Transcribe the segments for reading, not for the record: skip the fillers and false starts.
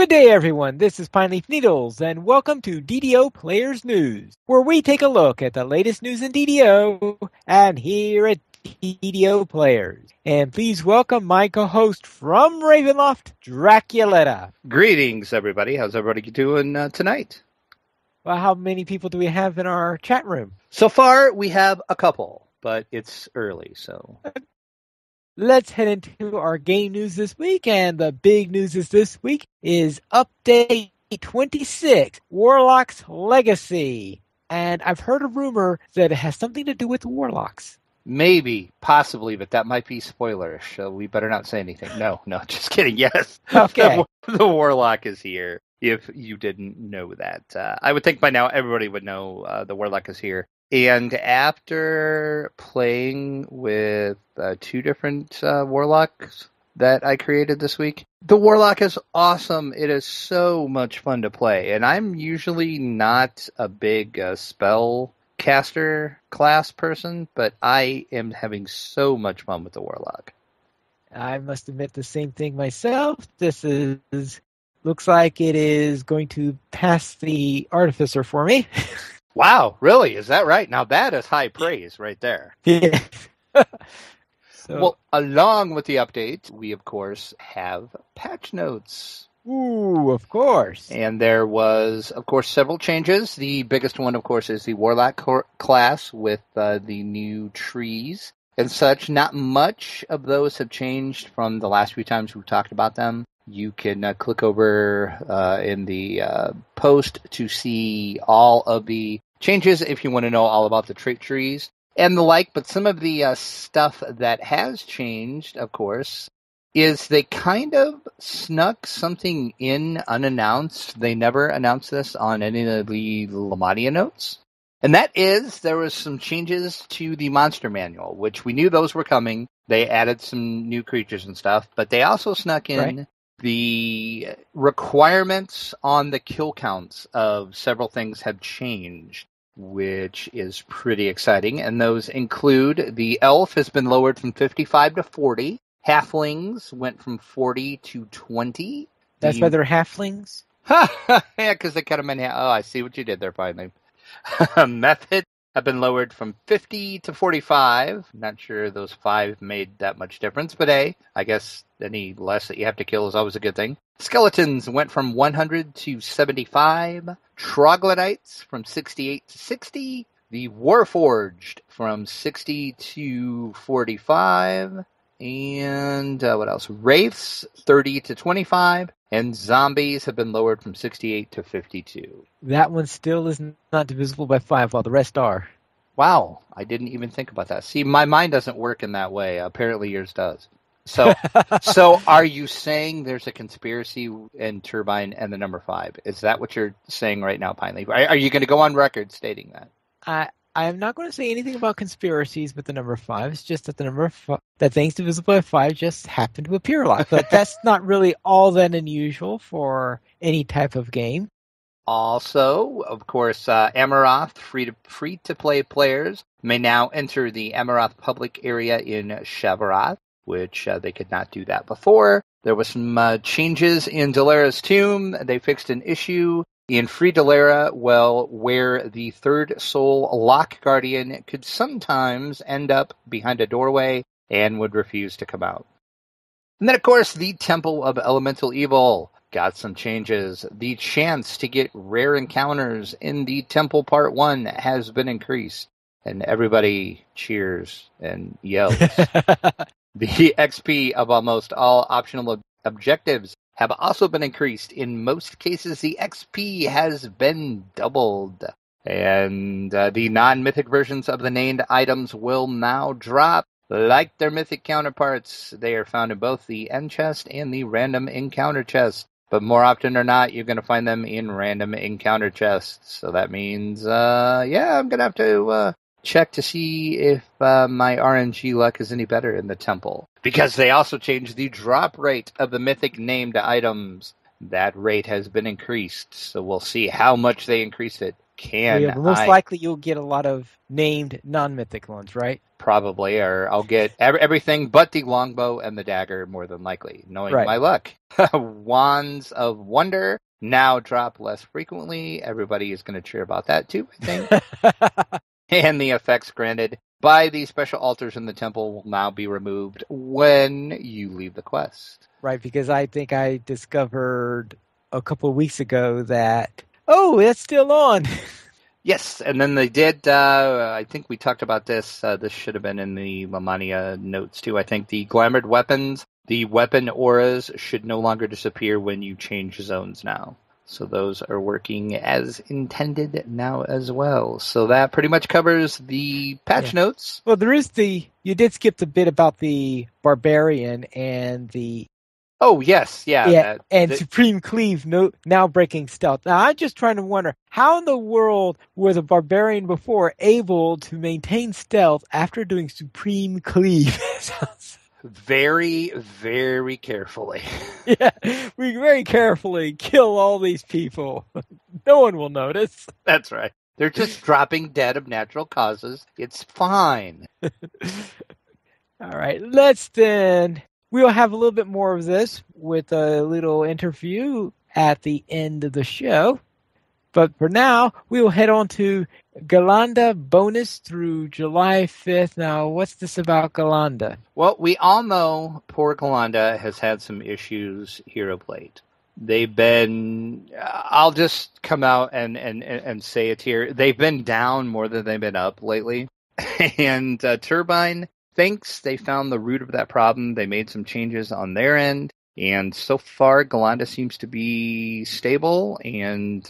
Good day, everyone. This is Pineleaf Needles, and welcome to DDO Players News, where we take a look at the latest news in DDO and here at DDO Players. And please welcome my co-host from Ravenloft, Draculetta. Greetings, everybody. How's everybody doing tonight? Well, how many people do we have in our chat room? So far, we have a couple, but it's early, so... Let's head into our game news this week, and the big news this week is Update 26, Warlock's Legacy. And I've heard a rumor that it has something to do with the Warlocks. Maybe, possibly, but that might be spoilerish, so we better not say anything. No, just kidding, yes. Okay. The Warlock is here, if you didn't know that. I would think by now everybody would know the Warlock is here. And after playing with two different Warlocks that I created this week, the Warlock is awesome. It is so much fun to play. And I'm usually not a big spell caster class person, but I am having so much fun with the Warlock. I must admit the same thing myself. This looks like it is going to pass the Artificer for me. Wow, really? Is that right? Now that is high praise right there. Yeah. Well, along with the update, we, of course, have patch notes. Ooh, of course. And there was, of course, several changes. The biggest one, of course, is the Warlock class with the new trees and such. Not much of those have changed from the last few times we talked about them. You can click over in the post to see all of the changes if you want to know all about the trait trees and the like. But some of the stuff that has changed, of course, is they kind of snuck something in unannounced. They never announced this on any of the Lamadia notes. And that is, there was some changes to the monster manual, which we knew those were coming. They added some new creatures and stuff, but they also snuck in the requirements on the kill counts of several things have changed, which is pretty exciting. And those include the elf has been lowered from 55 to 40. Halflings went from 40 to 20. That's why they're halflings? Yeah, because they cut them in half. Oh, I see what you did there, finally. Method have been lowered from 50 to 45. Not sure those 5 made that much difference, but hey, I guess any less that you have to kill is always a good thing. Skeletons went from 100 to 75. Troglodytes from 68 to 60. The Warforged from 60 to 45. And what else? Wraiths, 30 to 25. And zombies have been lowered from 68 to 52. That one still is not divisible by 5, while the rest are. Wow, I didn't even think about that. See, my mind doesn't work in that way. Apparently yours does. So are you saying there's a conspiracy in Turbine and the number 5? Is that what you're saying right now, Pineleaf? Are you going to go on record stating that? I am not going to say anything about conspiracies with the number 5. It's just that the number 5, that things divisible by 5 just happen to appear a lot. But that's not really all that unusual for any type of game. Also, of course, Amaroth free-to-play players may now enter the Amaroth public area in Shavaroth, which they could not do that before. There was some changes in Dalera's Tomb. They fixed an issue in Free Dalera, where the third soul Lock Guardian could sometimes end up behind a doorway and would refuse to come out. And then, of course, the Temple of Elemental Evil got some changes. The chance to get rare encounters in the Temple Part 1 has been increased. And everybody cheers and yells. The XP of almost all optional objectives have also been increased. In most cases, the XP has been doubled. And the non-mythic versions of the named items will now drop. Like their mythic counterparts, they are found in both the end chest and the random encounter chest. But more often than not, you're going to find them in random encounter chests. So that means, I'm going to have to check to see if my RNG luck is any better in the temple. Because they also changed the drop rate of the mythic named items. That rate has been increased, so we'll see how much they increase it. Most likely you'll get a lot of named non-mythic ones, right? Probably, or I'll get everything but the longbow and the dagger, more than likely, knowing Right. my luck. Wands of Wonder now drop less frequently. Everybody is going to cheer about that too, I think. And the effects granted by the special altars in the temple will now be removed when you leave the quest. Right, because I think I discovered a couple of weeks ago that, oh, it's still on. Yes, and then they did, I think we talked about this, this should have been in the Lamania notes too, I think the glamored weapons, the weapon auras should no longer disappear when you change zones now. So those are working as intended now as well. So that pretty much covers the patch notes. Well, you did skip the bit about the barbarian and the... Oh, yes, yeah. Supreme Cleave now breaking stealth. Now, I'm just trying to wonder, how in the world was a barbarian before able to maintain stealth after doing Supreme Cleave? Very, very carefully. Yeah, we very carefully kill all these people. No one will notice. That's right. They're just dropping dead of natural causes. It's fine. All right, we'll have a little bit more of this with a little interview at the end of the show. But for now, we will head on to Galanda bonus through July 5th. Now, what's this about Galanda? Well, we all know poor Galanda has had some issues here of late. They've been, I'll just come out and say it here, they've been down more than they've been up lately. And Turbine thinks they found the root of that problem. They made some changes on their end. And so far, Galanda seems to be stable and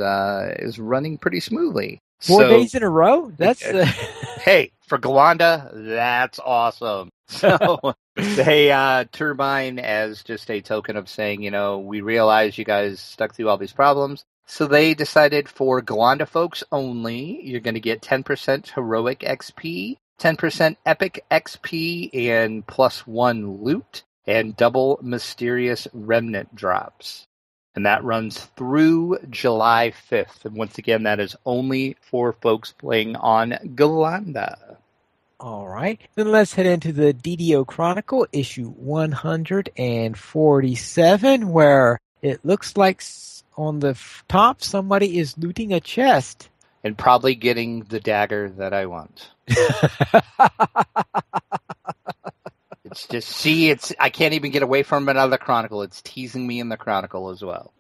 is running pretty smoothly. 4 days in a row? That's Hey, for Galanda, that's awesome. So they Turbine as just a token of saying, we realize you guys stuck through all these problems. So they decided for Galanda folks only, you're going to get 10% heroic XP, 10% epic XP, and +1 loot, and double mysterious remnant drops. And that runs through July 5th. And once again, that is only for folks playing on Galanda. All right. Then let's head into the DDO Chronicle, issue 147, where it looks like on the top somebody is looting a chest. And probably getting the dagger that I want. It's just, I can't even get away from it out of the Chronicle. It's teasing me in the Chronicle as well.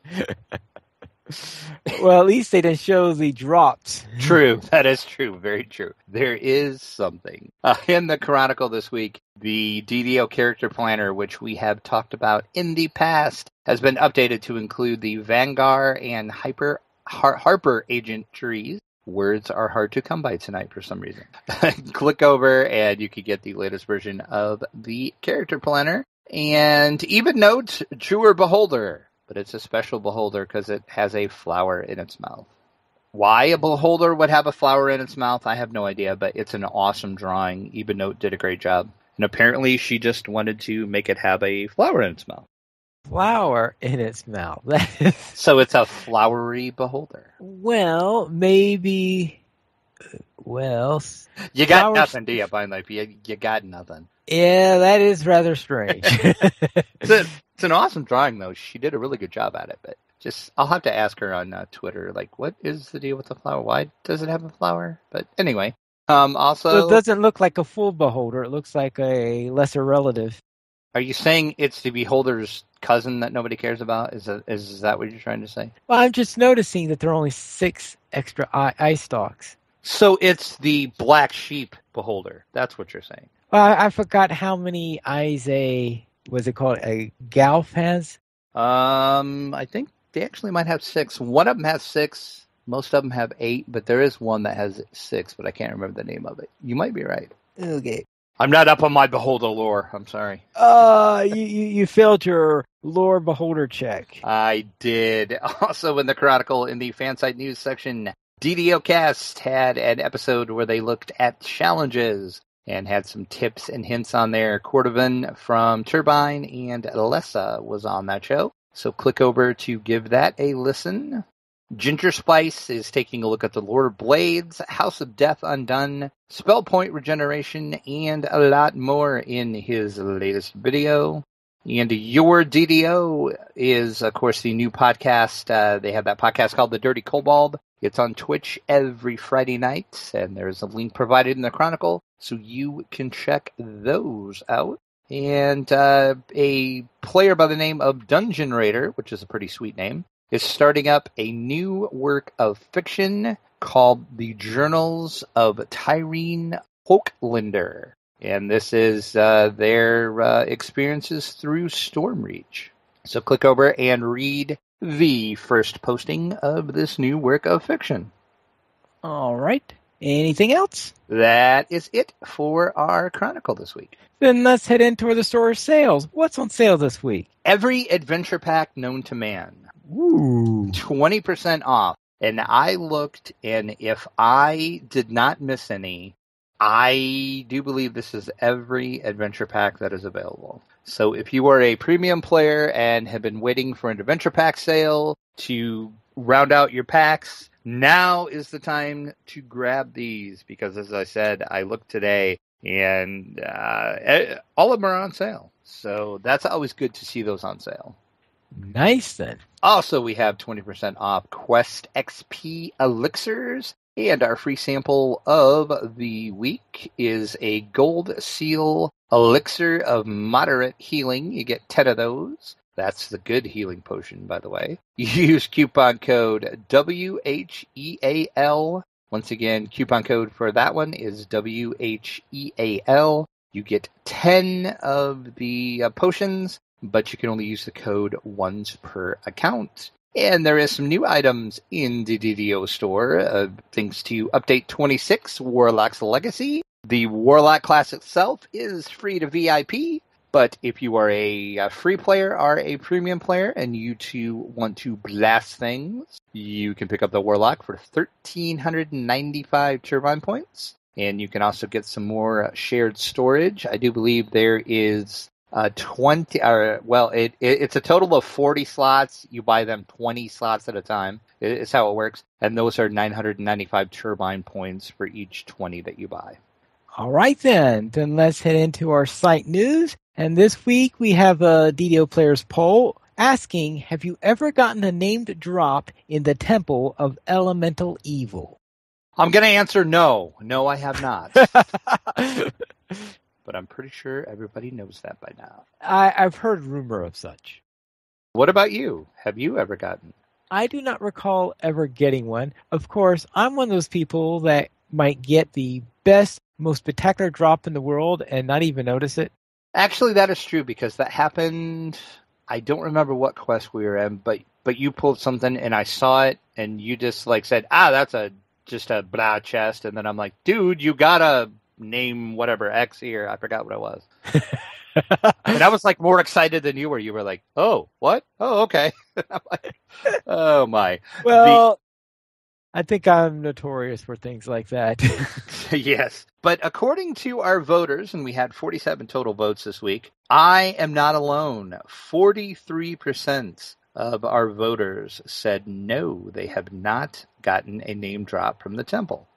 Well, at least they didn't show the drops. True. That is true. Very true. There is something. In the Chronicle this week, the DDO character planner, which we have talked about in the past, has been updated to include the Vanguard and Harper agent trees. Words are hard to come by tonight for some reason. Click over and you can get the latest version of the character planner. And even note, Truer Beholder. But it's a special beholder because it has a flower in its mouth. Why a beholder would have a flower in its mouth, I have no idea, but it's an awesome drawing. Even Note did a great job. And apparently she just wanted to make it have a flower in its mouth. Flower in its mouth. So it's a flowery beholder. Well, maybe. Well, you got nothing, do you, Bind Life? You got nothing. Yeah, that is rather strange. It's an awesome drawing, though. She did a really good job at it. But I'll have to ask her on Twitter, like, what is the deal with the flower? Why does it have a flower? But anyway, also, so it doesn't look like a full beholder. It looks like a lesser relative. Are you saying it's the beholder's cousin that nobody cares about? Is that what you're trying to say? Well, I'm just noticing that there are only 6 extra eye stalks. So it's the black sheep beholder. That's what you're saying. Well, I forgot how many eyes a Galf has. I think they actually might have 6. One of them has 6. Most of them have 8, but there is one that has 6, but I can't remember the name of it. You might be right. Okay. I'm not up on my beholder lore. I'm sorry. You failed your lore beholder check. I did. Also in the Chronicle, in the fansite news section, DDO Cast had an episode where they looked at challenges and had some tips and hints on there. Cordovan from Turbine and Alessa was on that show. So click over to give that a listen. Ginger Spice is taking a look at the Lord of Blades, House of Death Undone, Spell Point Regeneration, and a lot more in his latest video. And Your DDO is, of course, the new podcast. They have that podcast called The Dirty Kobold. It's on Twitch every Friday night, and there's a link provided in the Chronicle, so you can check those out. And a player by the name of Dungeon Raider, which is a pretty sweet name, is starting up a new work of fiction called The Journals of Tyrene Hochlinder. And this is their experiences through Stormreach. So click over and read the first posting of this new work of fiction. All right. Anything else? That is it for our Chronicle this week. Then let's head into the store sales. What's on sale this week? Every adventure pack known to man. Ooh. 20% off. And I looked, and if I did not miss any, I do believe this is every adventure pack that is available. So if you are a premium player and have been waiting for an adventure pack sale to round out your packs, now is the time to grab these, because as I said, I looked today and all of them are on sale. So that's always good to see those on sale. Nice then. Also, we have 20% off Quest XP Elixirs, and our free sample of the week is a Gold Seal Elixir of Moderate Healing. You get 10 of those. That's the good healing potion, by the way. Use coupon code WHEAL. Once again, coupon code for that one is WHEAL. You get 10 of the potions, but you can only use the code once per account. And there is some new items in the DDO store, thanks to Update 26, Warlock's Legacy. The Warlock class itself is free to VIP, but if you are a free player or a premium player and you too want to blast things, you can pick up the Warlock for 1,395 turbine points. And you can also get some more shared storage. I do believe there is 20, it's a total of 40 slots. You buy them 20 slots at a time. It's how it works. And those are 995 turbine points for each 20 that you buy. All right, then. Then let's head into our site news. And this week we have a DDO Players poll asking, have you ever gotten a named drop in the Temple of Elemental Evil? I'm going to answer no. No, I have not. But I'm pretty sure everybody knows that by now. I've heard rumor of such. What about you? Have you ever gotten? I do not recall ever getting one. Of course, I'm one of those people that might get the best, most spectacular drop in the world and not even notice it. Actually, that is true, because that happened. I don't remember what quest we were in, but you pulled something and I saw it, and you just said, that's just a blah chest, and then I'm like, dude, you gotta name whatever X here. I forgot what it was. And I was more excited than you were. You were like, oh, what? Oh, okay. I'm like, oh my. Well, I think I'm notorious for things like that. Yes. But according to our voters, and we had 47 total votes this week, I am not alone. 43% of our voters said no, they have not gotten a name drop from the temple.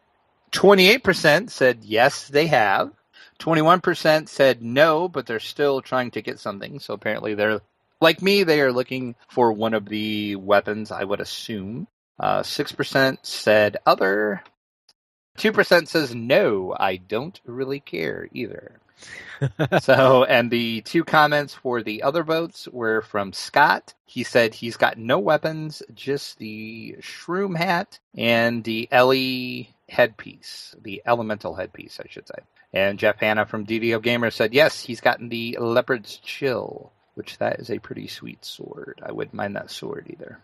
28% said yes, they have. 21% said no, but they're still trying to get something. So apparently they're, like me, they are looking for one of the weapons, I would assume. 6% said other. 2% says no, I don't really care either. So, and the two comments for the other votes were from Scott. He said he's got no weapons, just the shroom hat and the Ellie headpiece, the elemental headpiece, I should say. And Jeff Hanna from DDO Gamer said, yes, he's gotten the Leopard's Chill, which that is a pretty sweet sword. I wouldn't mind that sword either.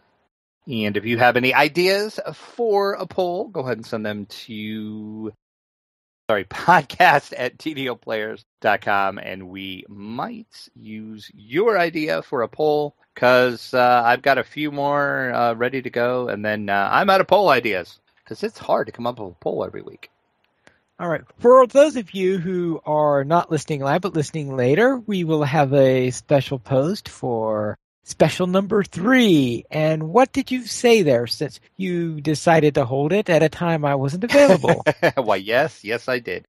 And if you have any ideas for a poll, go ahead and send them to podcast@ddoplayers.com, and we might use your idea for a poll, because I've got a few more ready to go, and then I'm out of poll ideas, because it's hard to come up with a poll every week. All right. For those of you who are not listening live but listening later, we will have a special post for special number 3. And what did you say there since you decided to hold it at a time I wasn't available? Why, yes, I did.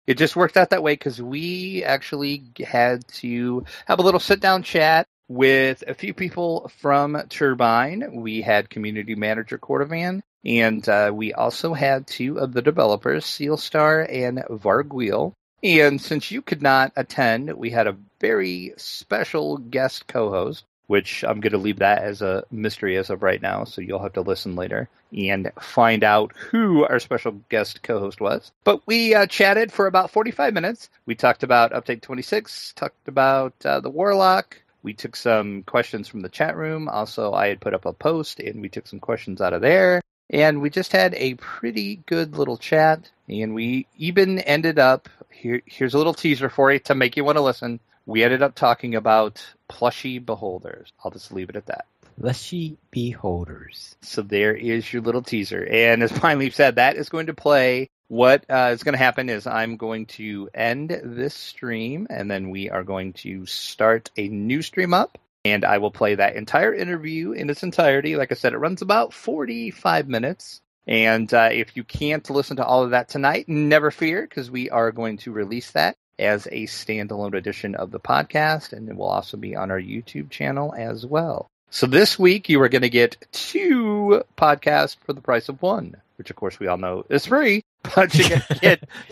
It just worked out that way because we actually had to have a little sit-down chat with a few people from Turbine. We had community manager Cordovan, and we also had 2 of the developers, Sealstar and Vargwheel. And since you could not attend, we had a very special guest co-host, which I'm going to leave that as a mystery as of right now, so you'll have to listen later and find out who our special guest co-host was. But we chatted for about 45 minutes. We talked about Update 26, talked about the Warlock. We took some questions from the chat room. Also, I had put up a post, and we took some questions out of there. And we just had a pretty good little chat. And we even ended up, here's a little teaser for you to make you want to listen. We ended up talking about plushie beholders. I'll just leave it at that. Plushie beholders. So there is your little teaser. And as Pine Leaf said, that is going to play. What is going to happen is I'm going to end this stream, and then we are going to start a new stream up. And I will play that entire interview in its entirety. Like I said, it runs about 45 minutes. And if you can't listen to all of that tonight, never fear, because we are going to release that as a standalone edition of the podcast, and it will also be on our YouTube channel as well. So this week, you are going to get 2 podcasts for the price of 1, which, of course, we all know is free, but you're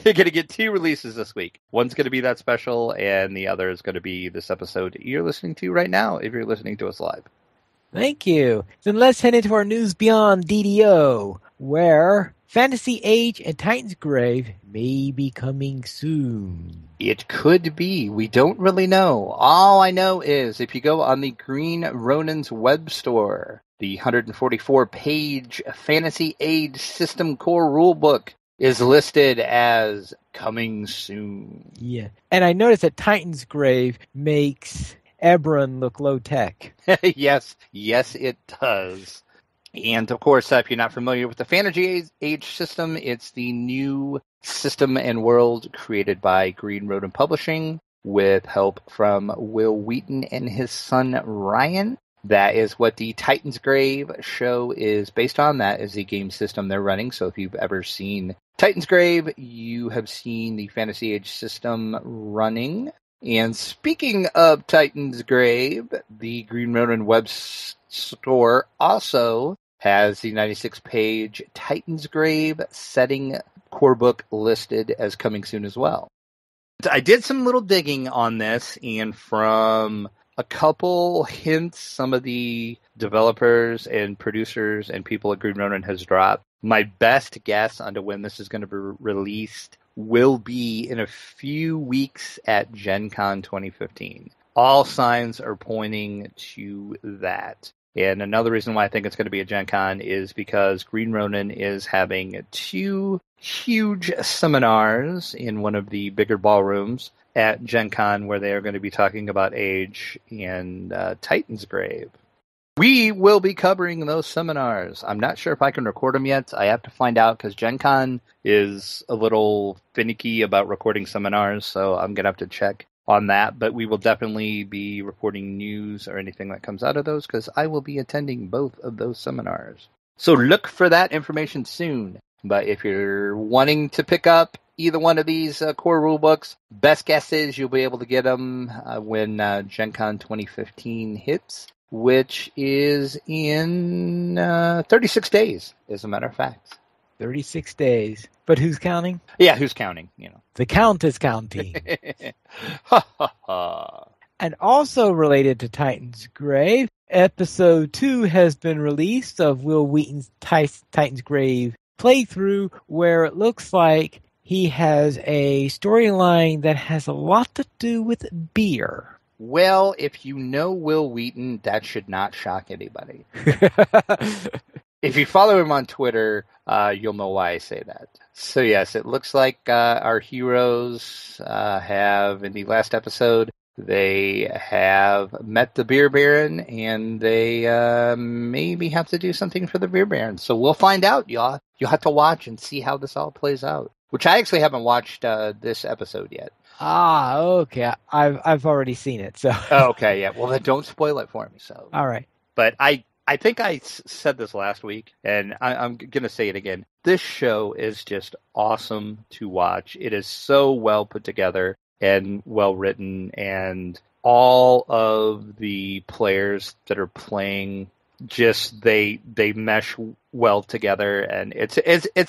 going to get 2 releases this week. One's going to be that special, and the other is going to be this episode you're listening to right now, if you're listening to us live. Thank you. Then let's head into our news beyond DDO, where Fantasy Age and Titan's Grave may be coming soon. It could be. We don't really know. All I know is if you go on the Green Ronin's web store, the 144-page Fantasy Age System Core Rulebook is listed as coming soon. Yeah. And I noticed that Titan's Grave makes Eberron look low-tech. Yes, it does. And, of course, if you're not familiar with the Fantasy Age system, it's the new system and world created by Green Ronin Publishing with help from Will Wheaton and his son Ryan. That is what the Titan's Grave show is based on. That is the game system they're running. So if you've ever seen Titan's Grave, you have seen the Fantasy Age system running. And speaking of Titan's Grave, the Green Ronin web store also has the 96-page Titan's Grave setting core book listed as coming soon as well. I did some little digging on this, and from a couple hints some of the developers and producers and people at Green Ronin has dropped, my best guess onto when this is going to be released will be in a few weeks at Gen Con 2015. All signs are pointing to that. And another reason why I think it's going to be at Gen Con is because Green Ronin is having 2 huge seminars in one of the bigger ballrooms at Gen Con where they are going to be talking about Age and Titan's Grave. We will be covering those seminars. I'm not sure if I can record them yet. I have to find out because Gen Con is a little finicky about recording seminars, so I'm going to have to check on that. But we will definitely be reporting news or anything that comes out of those because I will be attending both of those seminars. So look for that information soon. But if you're wanting to pick up either one of these core rulebooks, best guess is you'll be able to get them when Gen Con 2015 hits, which is in 36 days, as a matter of fact. 36 days. But who's counting? Yeah, who's counting? You know, the count is counting. Ha ha ha. And also related to Titan's Grave, Episode 2 has been released of Will Wheaton's Titan's Grave playthrough, where it looks like he has a storyline that has a lot to do with beer. Well, if you know Will Wheaton, that should not shock anybody. If you follow him on Twitter, you'll know why I say that. So yes, it looks like our heroes have, in the last episode, they have met the Beer Baron, and they maybe have to do something for the Beer Baron. So we'll find out, y'all. You'll have to watch and see how this all plays out. which I actually haven't watched this episode yet. Ah, okay. I've already seen it. So Oh, okay, yeah. Well, then don't spoil it for me. So, all right. but I think I said this last week, and I'm going to say it again. This show is just awesome to watch. It is so well put together and well written, and all of the players that are playing just they mesh well together, and it's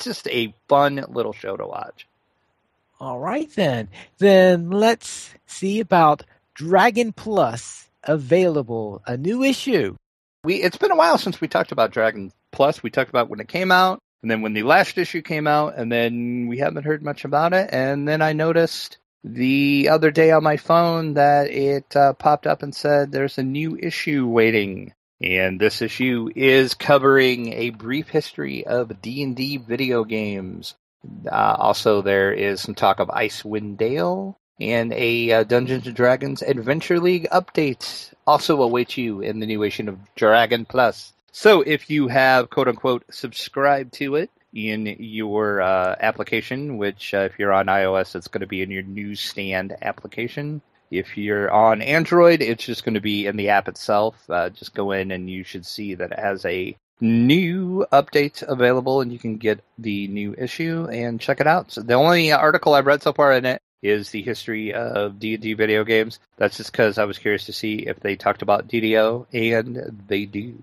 just a fun little show to watch. All right then. Then let's see about Dragon Plus available, a new issue. It's been a while since we talked about Dragon Plus. We talked about when it came out, and then when the last issue came out, and then we haven't heard much about it. And then I noticed the other day on my phone that it popped up and said there's a new issue waiting. And this issue is covering a brief history of D&D video games. Also, there is some talk of Icewind Dale, and a Dungeons & Dragons Adventure League update also awaits you in the new issue of Dragon Plus. So if you have, quote-unquote, subscribed to it in your application, which if you're on iOS, it's going to be in your newsstand application. If you're on Android, it's just going to be in the app itself. Just go in and you should see that it has a new update available, and you can get the new issue and check it out. So the only article I've read so far in it is the history of D&D video games. That's just because I was curious to see if they talked about DDO, and they do.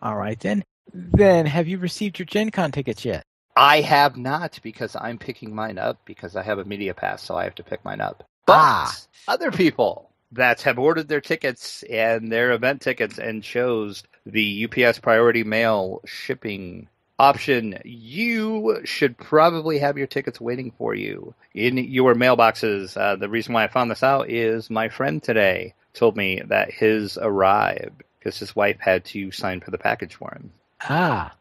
All right then. Then have you received your Gen Con tickets yet? I have not, because I'm picking mine up because I have a media pass, so I have to pick mine up. But other people that have ordered their tickets and their event tickets and chose the UPS Priority Mail shipping option, you should probably have your tickets waiting for you in your mailboxes. The reason why I found this out is my friend today told me that his arrived because his wife had to sign for the package for him.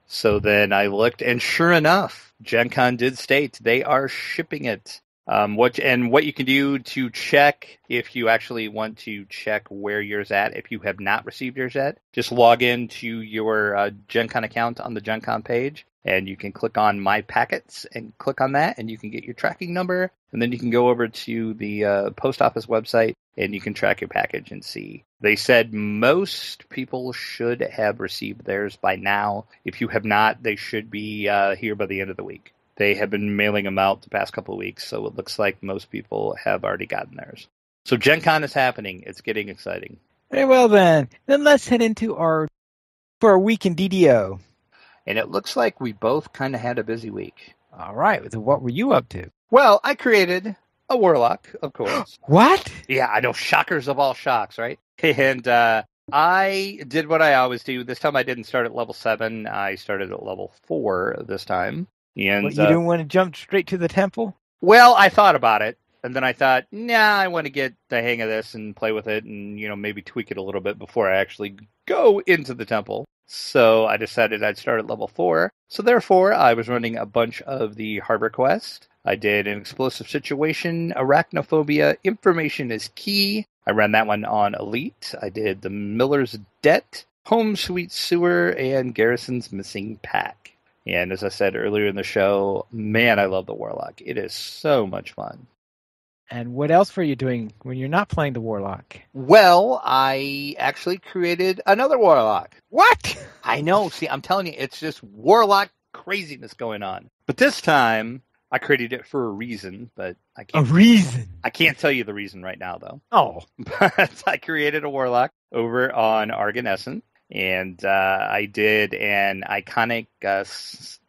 So then I looked, and sure enough, Gen Con did state they are shipping it. What you can do to check if you actually want to check where yours at, if you have not received yours yet, just log into your Gen Con account on the Gen Con page, and you can click on My Packets and click on that, and you can get your tracking number, and then you can go over to the post office website, and you can track your package and see. They said most people should have received theirs by now. If you have not, they should be here by the end of the week. They have been mailing them out the past couple of weeks, so it looks like most people have already gotten theirs. So Gen Con is happening. It's getting exciting. Very well then. Then let's head into our week in DDO. And it looks like we both kind of had a busy week. All right. So what were you up to? Well, I created a warlock, of course. What? Yeah, I know. Shockers of all shocks, right? And I did what I always do. This time I didn't start at level 7. I started at level 4 this time. And you didn't want to jump straight to the temple? Well, I thought about it, and then I thought, I want to get the hang of this and play with it and, maybe tweak it a little bit before I actually go into the temple. So I decided I'd start at level 4. So therefore, I was running a bunch of the Harbor Quest. I did an Explosive Situation, Arachnophobia, Information is Key. I ran that one on Elite. I did the Miller's Debt, Home Sweet Sewer, and Garrison's Missing Pack. And as I said earlier in the show, man, I love the Warlock. It is so much fun. And what else were you doing when you're not playing the Warlock? Well, I actually created another Warlock. What? I know. See, I'm telling you, it's just Warlock craziness going on. But this time, I created it for a reason, but I can't. A reason? I can't tell you the reason right now, though. Oh. But I created a Warlock over on Arganescent. And I did an iconic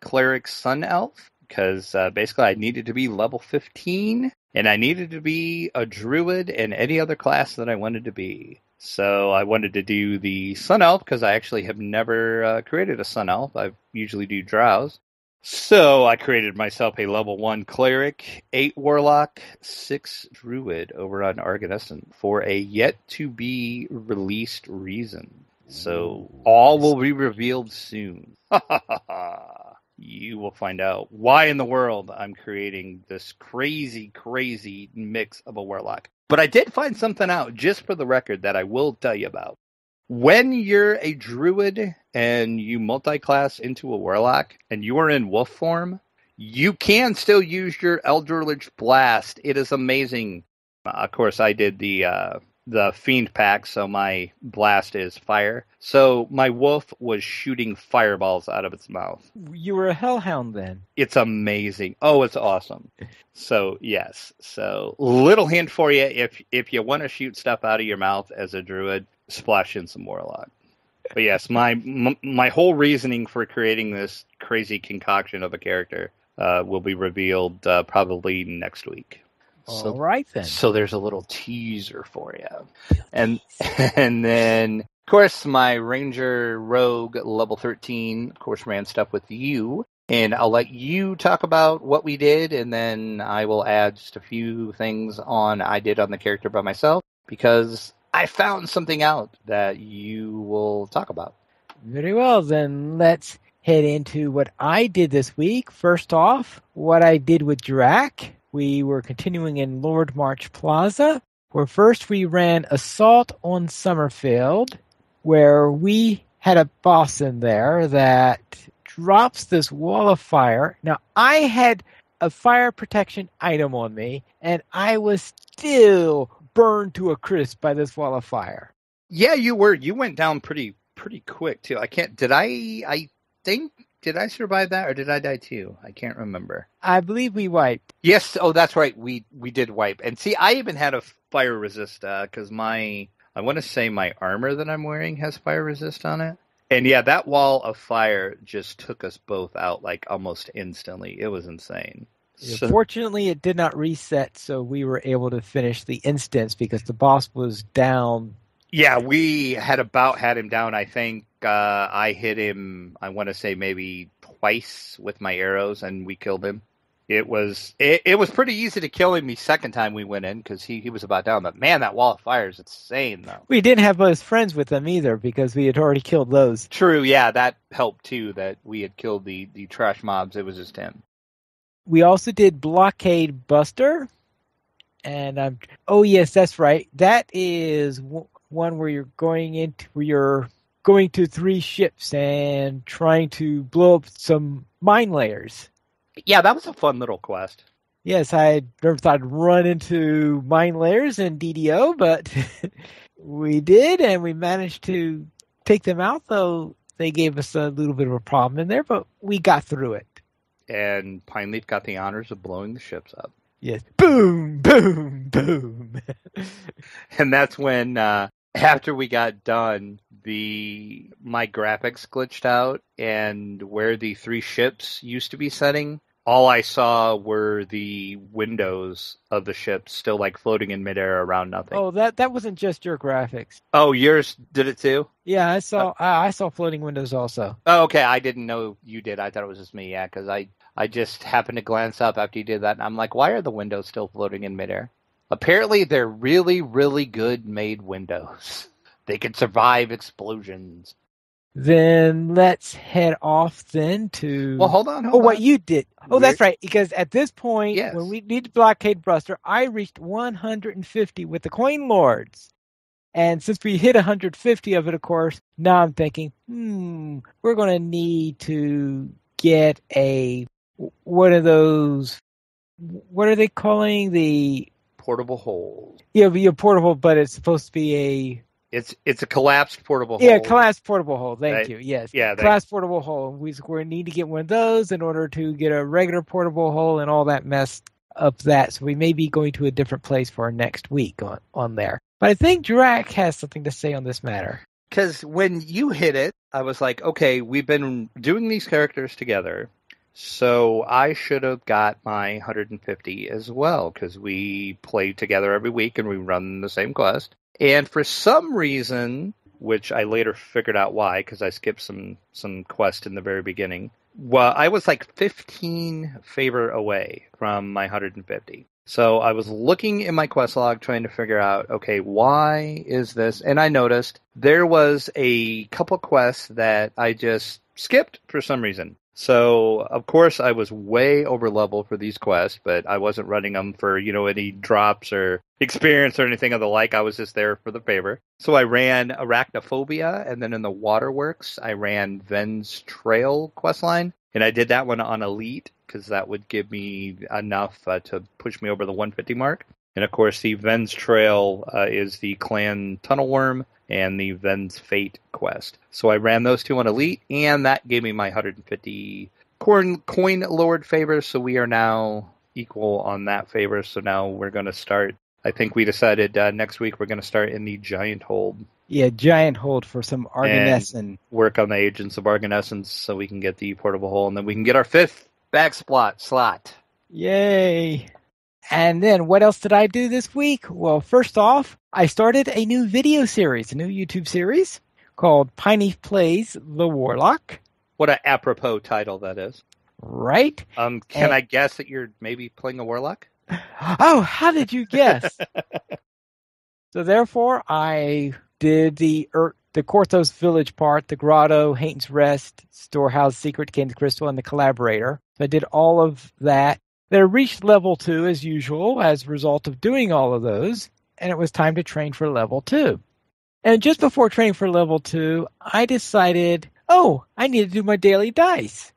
cleric sun elf because basically I needed to be level 15 and I needed to be a druid and any other class that I wanted to be. So I wanted to do the sun elf because I actually have never created a sun elf. I usually do drows. So I created myself a level 1 cleric, 8 warlock, 6 druid over on Arganescent for a yet to be released reason. So all will be revealed soon. You will find out why in the world I'm creating this crazy, crazy mix of a warlock. But I did find something out, just for the record, that I will tell you about. When you're a druid and you multi-class into a warlock and you are in wolf form, you can still use your Eldritch Blast. It is amazing. Of course, I did the Fiend pack, so my blast is fire. So my wolf was shooting fireballs out of its mouth. You were a hellhound then. It's amazing. Oh, it's awesome. So yes. So little hint for you: if you want to shoot stuff out of your mouth as a druid, splash in some Warlock. But yes, my whole reasoning for creating this crazy concoction of a character will be revealed probably next week. All right then. So there's a little teaser for you, and then of course my Ranger Rogue level 13, of course, ran stuff with you, and I'll let you talk about what we did, and then I will add just a few things I did on the character by myself because I found something out that you will talk about. Very well, then let's head into what I did this week. First off, what I did with Drac. We were continuing in Lord March Plaza, where first we ran Assault on Summerfield, where we had a boss in there that drops this wall of fire. Now, I had a fire protection item on me, and I was still burned to a crisp by this wall of fire. Yeah, you were. You went down pretty quick, too. Did I survive that, or did I die too? I can't remember. I believe we wiped. Yes. Oh, that's right. We did wipe. And see, I even had a fire resist because I want to say my armor that I'm wearing has fire resist on it. And yeah, that wall of fire just took us both out like almost instantly. It was insane. So, fortunately, it did not reset, so we were able to finish the instance because the boss was down. Yeah, we had him down, I think. I hit him, I want to say maybe twice with my arrows, and we killed him. It was pretty easy to kill him the second time we went in because he was about down. But man, that wall of fire is insane, though. We didn't have his friends with them either because we had already killed those. True, yeah, that helped too, that we had killed the trash mobs. It was just him. We also did Blockade Buster. And oh, yes, that's right. That is one where you're going to 3 ships and trying to blow up some mine layers. Yeah, that was a fun little quest. Yes, I never thought I'd run into mine layers in DDO, but we did, and we managed to take them out, though they gave us a little bit of a problem in there, but we got through it. And Pineleaf got the honors of blowing the ships up. Yes. Boom, boom, boom. And that's when... after we got done, my graphics glitched out, and where the 3 ships used to be setting, all I saw were the windows of the ships still like floating in midair around nothing. Oh, that wasn't just your graphics. Oh, yours did it too? Yeah, I saw floating windows also. Oh, okay. I didn't know you did. I thought it was just me. Yeah, because I just happened to glance up after you did that, and I'm like, why are the windows still floating in midair? Apparently, they're really, really good made windows. They can survive explosions. Then let's head off then to... Well, hold on. What you did. Oh, that's right. Because at this point, yes, when we did Blockade Buster, I reached 150 with the Coin Lords. And since we hit 150 of it, of course, now I'm thinking, we're going to need to get one of those... What are they calling the... Portable hole. Yeah, be a portable, but it's supposed to be a... It's a collapsed portable hole. Yeah, collapsed portable hole. Thank you. Yes. Yeah, collapsed portable hole. We need to get one of those in order to get a regular portable hole and all that mess up that. So we may be going to a different place for our next week on there. But I think Drac has something to say on this matter. Because when you hit it, I was like, okay, we've been doing these characters together. So I should have got my 150 as well, because we play together every week and we run the same quest. And for some reason, which I later figured out why, because I skipped some quest in the very beginning, well, I was like 15 favor away from my 150. So I was looking in my quest log trying to figure out, okay, why is this? And I noticed there was a couple quests that I just skipped for some reason. So, of course, I was way over level for these quests, but I wasn't running them for, any drops or experience or anything of the like. I was just there for the favor. So I ran Arachnophobia, and then in the Waterworks, I ran Ven's Trail questline. And I did that one on Elite because that would give me enough to push me over the 150 mark. And of course, the Ven's Trail is the Clan Tunnel Worm and the Ven's Fate quest. So I ran those two on Elite, and that gave me my 150 coin Lord favor. So we are now equal on that favor. So now we're going to start. I think we decided next week we're going to start in the Giant Hold. Yeah, Giant Hold for some Argonescent. And work on the Agents of Argonescence so we can get the Portable Hole, and then we can get our 5th bag slot. Yay! And then what else did I do this week? Well, first off, I started a new video series, a new YouTube series called Piney Plays the Warlock. What an apropos title that is. Right? Can I guess that you're maybe playing a Warlock? Oh, how did you guess? So therefore, I did the Korthos Village part, the Grotto, Hayton's Rest, Storehouse, Secret, King's Crystal, and the Collaborator. So I did all of that. Then I reached level 2 as usual as a result of doing all of those, and it was time to train for level 2. And just before training for level 2, I decided, I need to do my daily dice.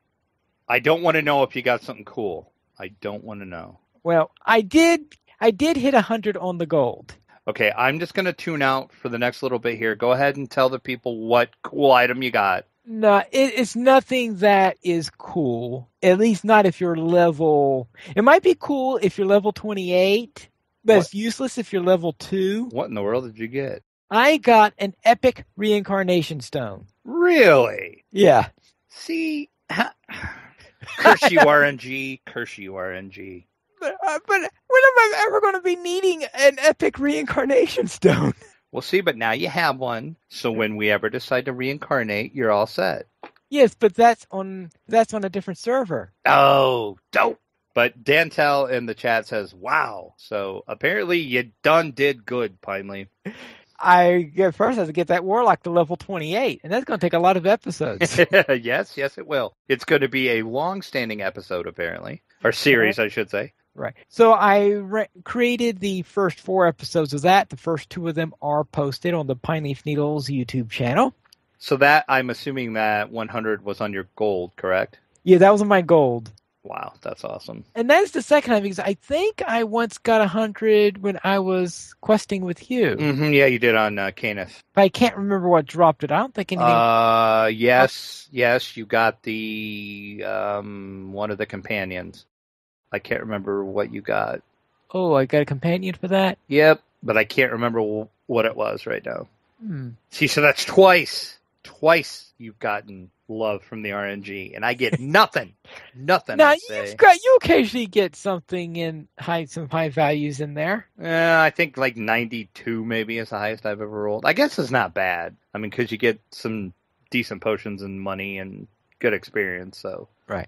I don't want to know if you got something cool. I don't want to know. Well, I did hit 100 on the gold. Okay, I'm just going to tune out for the next little bit here. Go ahead and tell the people what cool item you got. No, it's nothing that is cool. At least not if you're level... It might be cool if you're level 28, but it's useless if you're level 2. What in the world did you get? I got an epic reincarnation stone. Really? Yeah. See? Curse you, RNG. Curse you, RNG. But when am I ever going to be needing an epic reincarnation stone? Well, see, but now you have one, so when we ever decide to reincarnate, you're all set. Yes, but that's on a different server. Oh, dope. But Dantel in the chat says, wow. So apparently you done did good, Pinely. First I have to get that Warlock to level 28, and that's going to take a lot of episodes. Yes, it will. It's going to be a long-standing episode, apparently. Or series, I should say. Right. So I created the first 4 episodes of that. The first 2 of them are posted on the Pine Leaf Needles YouTube channel. So that, I'm assuming that 100 was on your gold, correct? Yeah, that was on my gold. Wow, that's awesome. And that's the second time, because I think I once got 100 when I was questing with you. Mm-hmm, yeah, you did on Caneth. But I can't remember what dropped it. I don't think anything... Yes, you got the one of the companions. I can't remember what you got. Oh, I got a companion for that? Yep, but I can't remember what it was right now. See, so that's twice you've gotten love from the RNG, and I get nothing. Nothing. Now, you occasionally get something in some high values in there. I think like 92 maybe is the highest I've ever rolled. I guess it's not bad. I mean, because you get some decent potions and money and good experience. So right.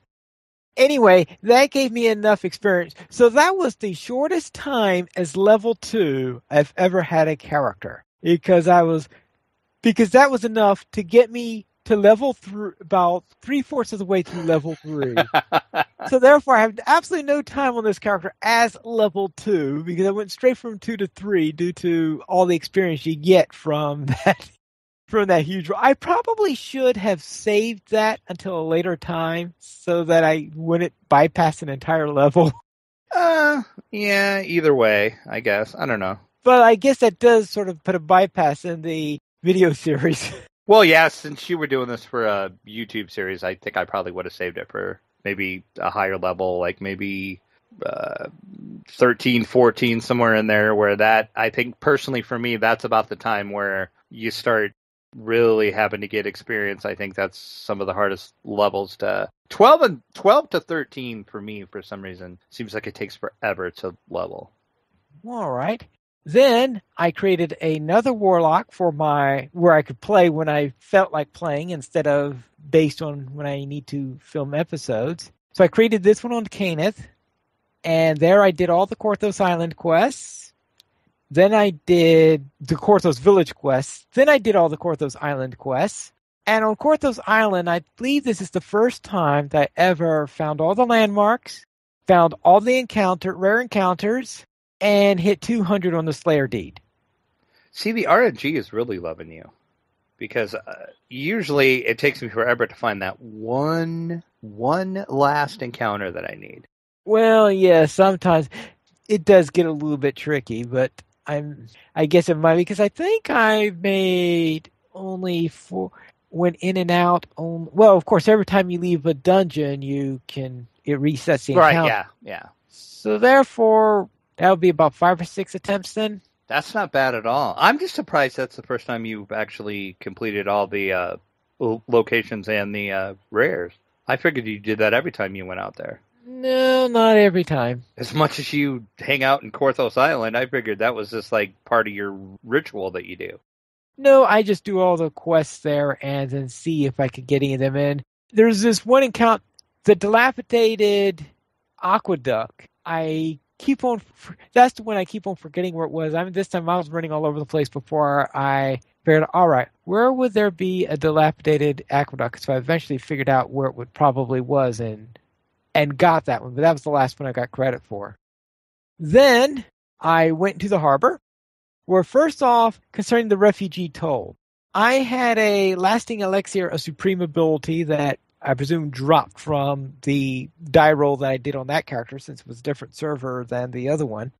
Anyway, that gave me enough experience. So that was the shortest time as level 2 I've ever had a character. Because that was enough to get me to level 3, about 3/4 of the way through level 3. So therefore, I have absolutely no time on this character as level 2, because I went straight from 2 to 3 due to all the experience you get from that huge... I probably should have saved that until a later time so that I wouldn't bypass an entire level. Yeah, either way, I guess. I don't know. But I guess that does sort of put a bypass in the video series. Well, yeah, since you were doing this for a YouTube series, I think I probably would have saved it for maybe a higher level, like maybe 13, 14, somewhere in there, where that, I think personally for me, that's about the time where you start really having to get experience. I think that's some of the hardest levels to 12 to 13 for me, for some reason. Seems like it takes forever to level. All right. Then I created another Warlock where I could play when I felt like playing instead of based on when I need to film episodes. So I created this one on Caneth, and there I did all the Korthos Island quests. Then I did the Korthos Village quests. Then I did all the Korthos Island quests. And on Korthos Island, I believe this is the first time that I ever found all the landmarks, found all the rare encounters, and hit 200 on the Slayer Deed. See, the RNG is really loving you. because usually it takes me forever to find that one last encounter that I need. Well, yeah, sometimes it does get a little bit tricky, but I guess it might be because I think I made only four went in and out on. Well, of course, every time you leave a dungeon, it resets the Right? encounter. Yeah. So therefore, that would be about 5 or 6 attempts then. That's not bad at all. I'm just surprised that's the first time you've actually completed all the locations and the rares. I figured you did that every time you went out there. No, not every time. As much as you hang out in Korthos Island, I figured that was just like part of your ritual that you do. No, I just do all the quests there and then see if I could get any of them in. There's this one encounter, the dilapidated aqueduct. That's the one I keep on forgetting where it was. This time I was running all over the place before I figured out, all right, where would there be a dilapidated aqueduct? So I eventually figured out where it would probably was and got that one, but that was the last one I got credit for. Then I went to the harbor, where first off, concerning the refugee toll, I had a lasting elixir of supreme ability that I presume dropped from the die roll that I did on that character, since it was a different server than the other one.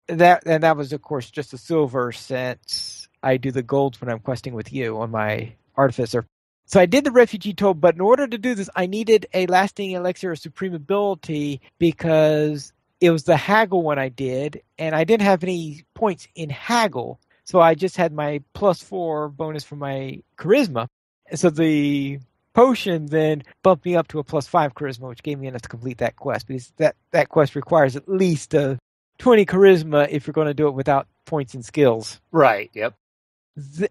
That was, of course, just a silver, since I do the golds when I'm questing with you on my artificer. So I did the refugee toll, but in order to do this, I needed a lasting elixir of supreme ability because it was the haggle one I did, and I didn't have any points in haggle, so I just had my +4 bonus for my charisma. And so the potion then bumped me up to a +5 charisma, which gave me enough to complete that quest, because that quest requires at least a 20 charisma if you're going to do it without points and skills. Right, yep.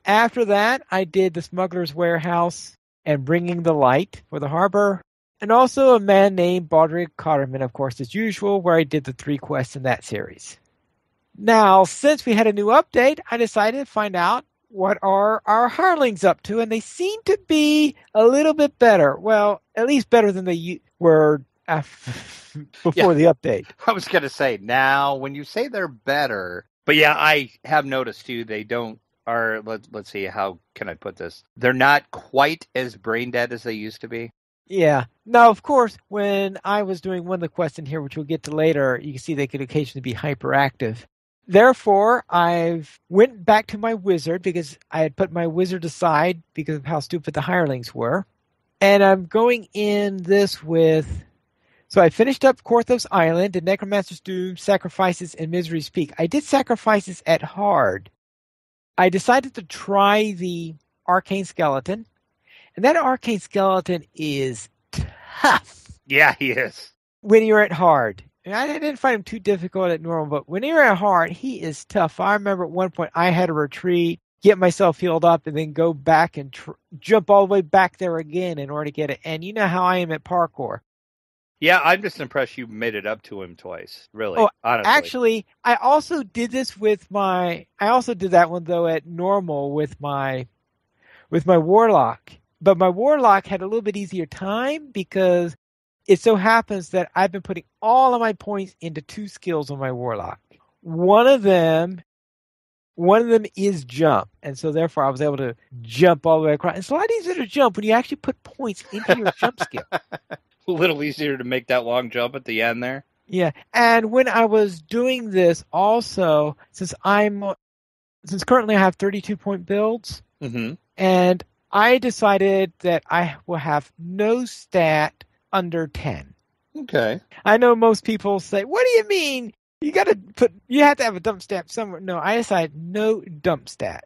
After that, I did the Smuggler's Warehouse and Bringing the Light for the harbor, and also a man named Baldric Cotterman, of course, as usual, where I did the 3 quests in that series. Now, since we had a new update, I decided to find out what are our hirelings up to, and they seem to be a little bit better. Well, at least better than they were before the update. I was going to say, now, when you say they're better, but yeah, I have noticed too, they don't, are, let's see, how can I put this? They're not quite as brain dead as they used to be. Yeah. Now, of course, when I was doing one of the quests in here, which we'll get to later, you can see they could occasionally be hyperactive. Therefore, I've went back to my wizard because I had put my wizard aside because of how stupid the hirelings were. And I'm going in this with... So I finished up Korthos Island, did Necromancer's Doom, Sacrifices, and Misery's Peak. I did Sacrifices at hard. I decided to try the Arcane Skeleton. And that Arcane Skeleton is tough. Yeah, he is. When you're at hard. And I didn't find him too difficult at normal, but when you're at hard, he is tough. I remember at one point I had to retreat, get myself healed up, and then go back and jump all the way back there again in order to get it. And you know how I am at parkour. Yeah, I'm just impressed you made it up to him twice. Really, honestly. Actually, I also did this with I also did that one, though, at normal with my Warlock. But my Warlock had a little bit easier time because it so happens that I've been putting all of my points into 2 skills on my Warlock. One of them is jump, and so therefore I was able to jump all the way across. It's a lot easier to jump when you actually put points into your jump skill. A little easier to make that long jump at the end there. Yeah, and when I was doing this also, since currently I have 32-point builds, and I decided that I will have no stat under 10. Okay. I know most people say, what do you mean? You have to have a dump stat somewhere. No, I decided no dump stat.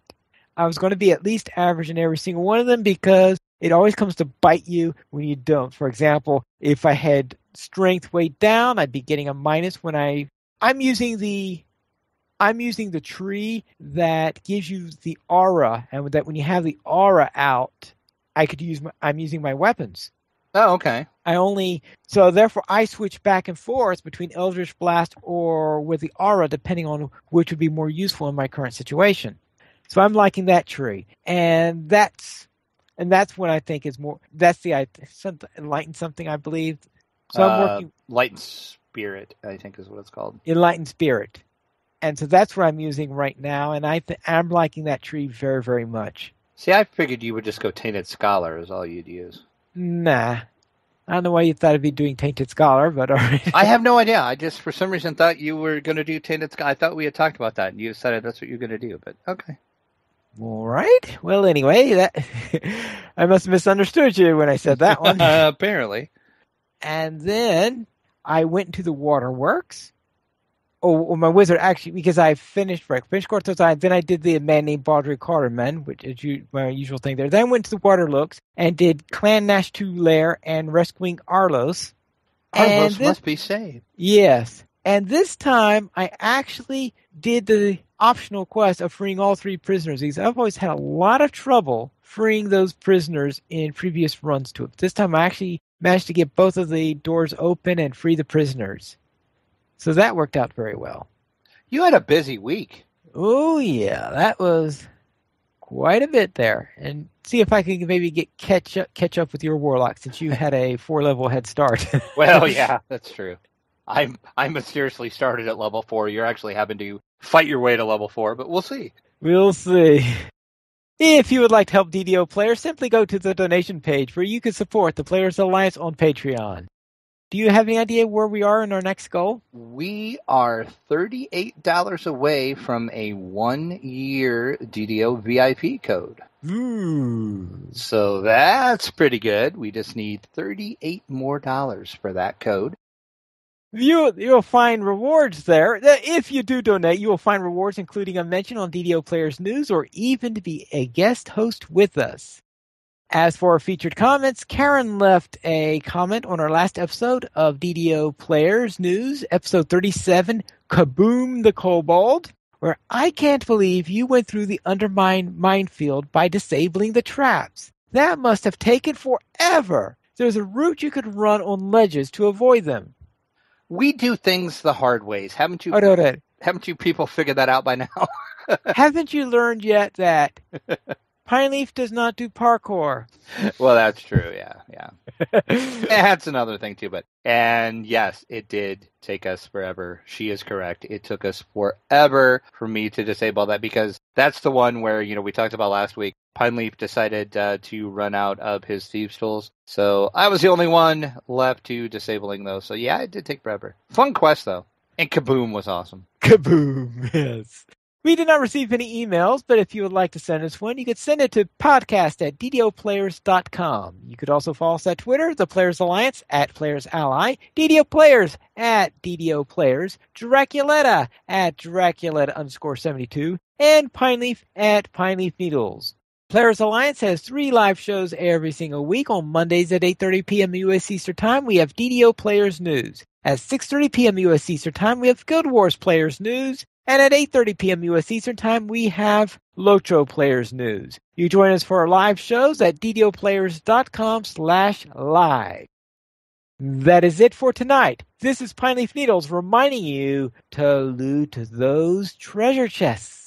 I was going to be at least average in every single one of them because it always comes to bite you when you don't. For example, if I had strength weight down, I'd be getting a minus when I'm using the tree that gives you the aura, and that when you have the aura out, I'm using my weapons. Oh, okay. So therefore I switch back and forth between Eldritch Blast or with the aura, depending on which would be more useful in my current situation. So I'm liking that tree. And that's what I think is more, that's the Enlightened something, I believe. So I'm working. Lightened Spirit, I think is what it's called. Enlightened Spirit. And so that's what I'm using right now. And I'm liking that tree very, very much. See, I figured you would just go Tainted Scholar is all you'd use. Nah. I don't know why you thought I'd be doing Tainted Scholar, but all right. I have no idea. I just, for some reason, thought you were going to do Tainted Scholar. I thought we had talked about that, and you decided that's what you're going to do, but okay. All right. Well, anyway, that I must have misunderstood you when I said that one. Apparently. And then I went to the waterworks. Oh, my wizard, actually, because I finished Quartos, then I did the Man Named Baudry Carterman, which is my usual thing there. Then I went to the Waterlooks and did Clan Nash 2 Lair and Rescuing Arlos. Arlos must be saved. Yes. And this time, I actually did the optional quest of freeing all 3 prisoners. Because I've always had a lot of trouble freeing those prisoners in previous runs to it. This time, I actually managed to get both of the doors open and free the prisoners. So that worked out very well. You had a busy week. Oh, yeah. That was quite a bit there. And see if I can maybe catch up with your warlock, since you had a 4-level head start. Well, yeah, that's true. I mysteriously started at level 4. You're actually having to fight your way to level 4, but we'll see. We'll see. If you would like to help DDO players, simply go to the donation page where you can support the Players Alliance on Patreon. Do you have any idea where we are in our next goal? We are $38 away from a 1-year DDO VIP code. Ooh. So that's pretty good. We just need $38 more for that code. You'll find rewards there. If you do donate, you will find rewards including a mention on DDO Players News or even to be a guest host with us. As for our featured comments, Karen left a comment on our last episode of DDO Players News, episode 37, Kaboom the Kobold, where I can't believe you went through the undermined minefield by disabling the traps. That must have taken forever. There's a route you could run on ledges to avoid them. We do things the hard ways. Haven't you? Haven't you people figured that out by now? Haven't you learned yet that Pineleaf does not do parkour? Well, that's true. Yeah. That's another thing too. And yes, it did take us forever. She is correct. It took us forever for me to disable that, because that's the one where, we talked about last week. Pineleaf decided to run out of his thieves' tools, so I was the only one left to disabling those. So yeah, it did take forever. Fun quest though, and Kaboom was awesome. Kaboom, yes. We did not receive any emails, but if you would like to send us one, you could send it to podcast@ddoplayers.com. You could also follow us at Twitter, the Players Alliance @PlayersAlly, DDO Players @DDO Players, Draculetta @Draculetta_72, and Pineleaf @Pineleaf Needles. Players Alliance has 3 live shows every single week. On Mondays at 8:30 p.m. U.S. Eastern Time, we have DDO Players News. At 6:30 p.m. U.S. Eastern Time, we have Guild Wars Players News. And at 8:30 p.m. U.S. Eastern Time, we have Lotro Players News. You join us for our live shows at ddoplayers.com/live. That is it for tonight. This is Pineleaf Needles reminding you to loot those treasure chests.